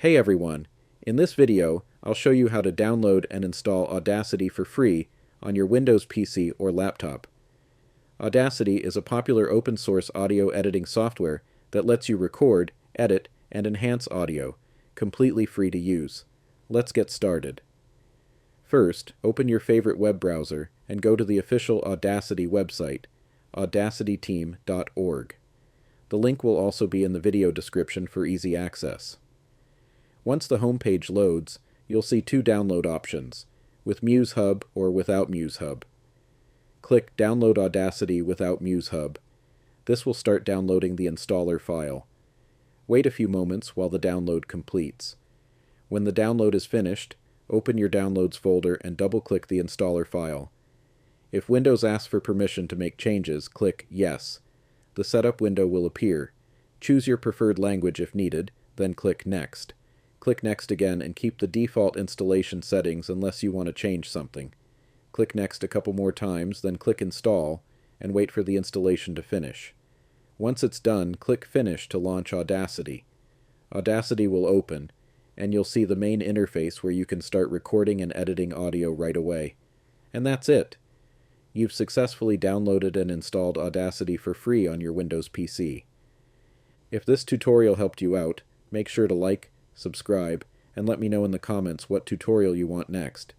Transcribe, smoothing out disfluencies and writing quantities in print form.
Hey everyone! In this video, I'll show you how to download and install Audacity for free on your Windows PC or laptop. Audacity is a popular open-source audio editing software that lets you record, edit, and enhance audio, completely free to use. Let's get started. First, open your favorite web browser and go to the official Audacity website, audacityteam.org. The link will also be in the video description for easy access. Once the home page loads, you'll see two download options, with MuseHub or without MuseHub. Click Download Audacity without MuseHub. This will start downloading the installer file. Wait a few moments while the download completes. When the download is finished, open your Downloads folder and double-click the installer file. If Windows asks for permission to make changes, click Yes. The setup window will appear. Choose your preferred language if needed, then click Next. Click Next again and keep the default installation settings unless you want to change something. Click Next a couple more times, then click Install, and wait for the installation to finish. Once it's done, click Finish to launch Audacity. Audacity will open, and you'll see the main interface where you can start recording and editing audio right away. And that's it! You've successfully downloaded and installed Audacity for free on your Windows PC. If this tutorial helped you out, make sure to like, subscribe, and let me know in the comments what tutorial you want next.